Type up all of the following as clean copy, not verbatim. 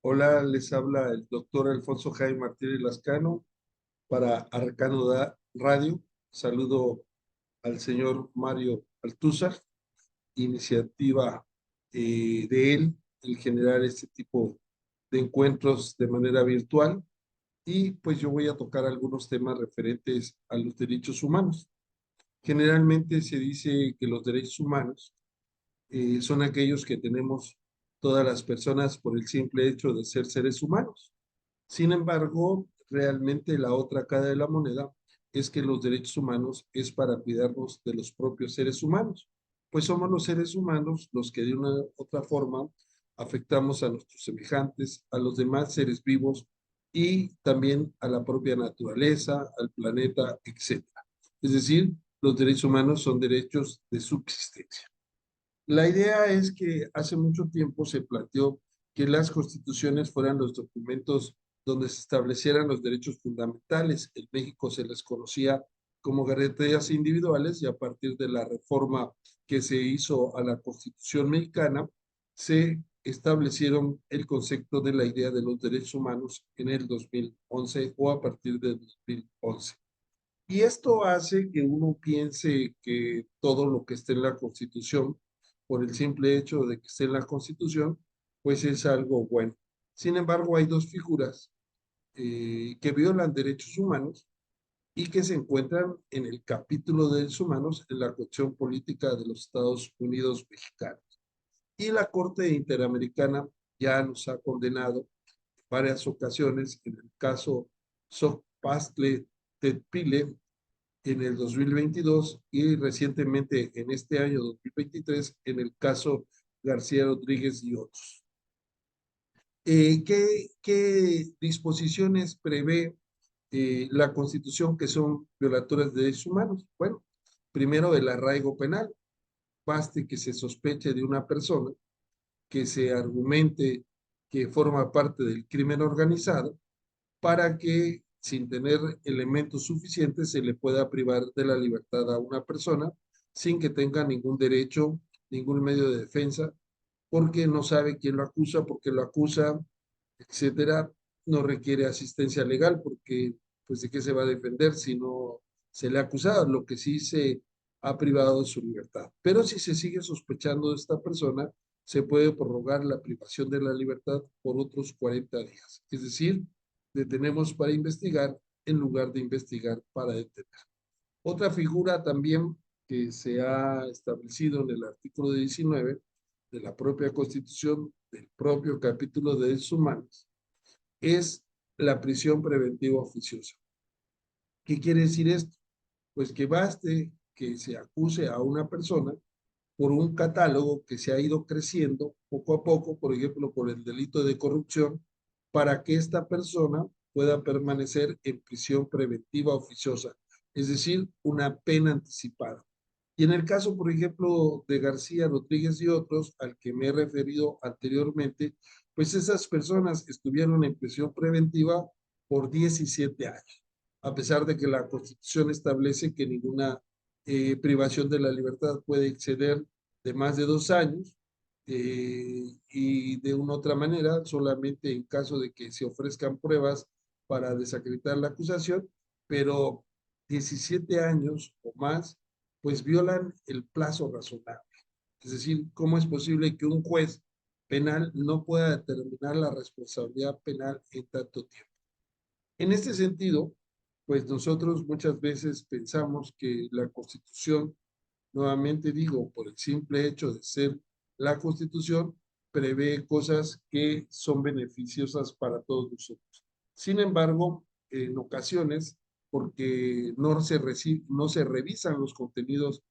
Hola, les habla el doctor Alfonso Jaime Martínez Lascano para Arcano Radio. Saludo al señor Mario Altúzar, iniciativa de él el generar este tipo de encuentros de manera virtual y pues yo voy a tocar algunos temas referentes a los derechos humanos. Generalmente se dice que los derechos humanos son aquellos que tenemos todas las personas por el simple hecho de ser seres humanos. Sin embargo, realmente la otra cara de la moneda es que los derechos humanos es para cuidarnos de los propios seres humanos, pues somos los seres humanos los que de una u otra forma afectamos a nuestros semejantes, a los demás seres vivos y también a la propia naturaleza, al planeta, etcétera. Es decir, los derechos humanos son derechos de subsistencia. La idea es que hace mucho tiempo se planteó que las constituciones fueran los documentos donde se establecieran los derechos fundamentales. En México se les conocía como garantías individuales y a partir de la reforma que se hizo a la Constitución mexicana, se establecieron el concepto de la idea de los derechos humanos en el 2011 o a partir del 2011. Y esto hace que uno piense que todo lo que esté en la Constitución, por el simple hecho de que esté en la Constitución, pues es algo bueno. Sin embargo, hay dos figuras que violan derechos humanos y que se encuentran en el capítulo de derechos humanos en la Constitución Política de los Estados Unidos Mexicanos. Y la Corte Interamericana ya nos ha condenado en varias ocasiones, en el caso Sopastle Tetpile, en el 2022 y recientemente en este año 2023 en el caso García Rodríguez y otros. ¿Qué disposiciones prevé la Constitución que son violatorias de derechos humanos? Bueno, primero el arraigo penal. Baste que se sospeche de una persona, que se argumente que forma parte del crimen organizado, para que sin tener elementos suficientes se le pueda privar de la libertad a una persona sin que tenga ningún derecho, ningún medio de defensa, porque no sabe quién lo acusa, porque lo acusa, etcétera. No requiere asistencia legal porque pues de qué se va a defender si no se le ha acusado, lo que sí se ha privado de su libertad. Pero si se sigue sospechando de esta persona, se puede prorrogar la privación de la libertad por otros 40 días. Es decir, detenemos para investigar en lugar de investigar para detener. Otra figura también que se ha establecido en el artículo 19 de la propia Constitución, del propio capítulo de derechos humanos, es la prisión preventiva oficiosa. ¿Qué quiere decir esto? Pues que baste que se acuse a una persona por un catálogo que se ha ido creciendo poco a poco, por ejemplo, por el delito de corrupción, para que esta persona pueda permanecer en prisión preventiva oficiosa, es decir, una pena anticipada. Y en el caso, por ejemplo, de García Rodríguez y otros, al que me he referido anteriormente, pues esas personas estuvieron en prisión preventiva por 17 años, a pesar de que la Constitución establece que ninguna privación de la libertad puede exceder de más de 2 años, y de una otra manera, solamente en caso de que se ofrezcan pruebas para desacreditar la acusación, pero 17 años o más, pues violan el plazo razonable. Es decir, ¿cómo es posible que un juez penal no pueda determinar la responsabilidad penal en tanto tiempo? En este sentido, pues nosotros muchas veces pensamos que la Constitución, nuevamente digo, por el simple hecho de ser la Constitución, prevé cosas que son beneficiosas para todos nosotros. Sin embargo, en ocasiones, porque no se revisan los contenidos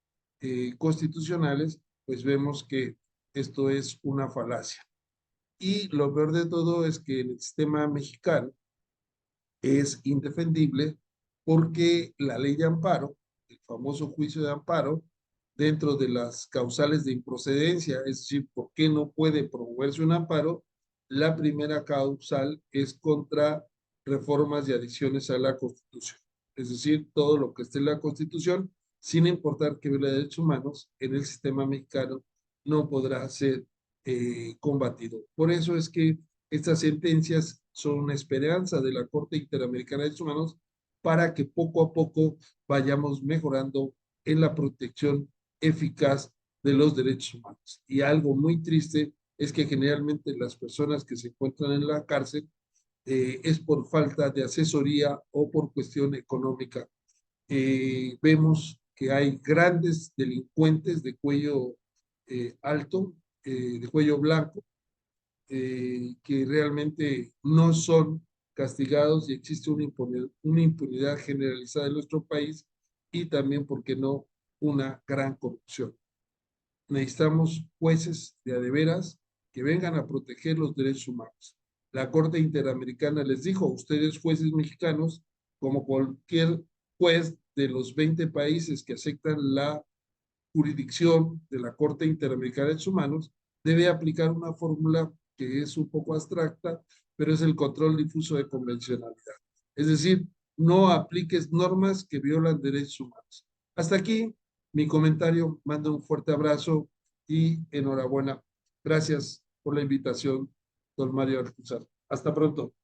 constitucionales, pues vemos que esto es una falacia. Y lo peor de todo es que en el sistema mexicano es indefendible porque la ley de amparo, el famoso juicio de amparo, dentro de las causales de improcedencia, es decir, ¿por qué no puede promoverse un amparo? La primera causal es contra reformas y adiciones a la Constitución. Es decir, todo lo que esté en la Constitución, sin importar que viole derechos humanos, en el sistema mexicano no podrá ser combatido. Por eso es que Estas sentencias son una esperanza de la Corte Interamericana de Derechos Humanos para que poco a poco vayamos mejorando en la protección eficaz de los derechos humanos. Y algo muy triste es que generalmente las personas que se encuentran en la cárcel es por falta de asesoría o por cuestión económica. Vemos que hay grandes delincuentes de cuello alto, de cuello blanco, que realmente no son castigados y existe una impunidad generalizada en nuestro país y también, ¿por qué no?, una gran corrupción. Necesitamos jueces de a de veras que vengan a proteger los derechos humanos. La Corte Interamericana les dijo, ustedes jueces mexicanos, como cualquier juez de los 20 países que aceptan la jurisdicción de la Corte Interamericana de Derechos Humanos, debe aplicar una fórmula que es un poco abstracta, pero es el control difuso de convencionalidad. Es decir, no apliques normas que violan derechos humanos. Hasta aquí mi comentario. Mando un fuerte abrazo y enhorabuena. Gracias por la invitación, don Mario Alcázar. Hasta pronto.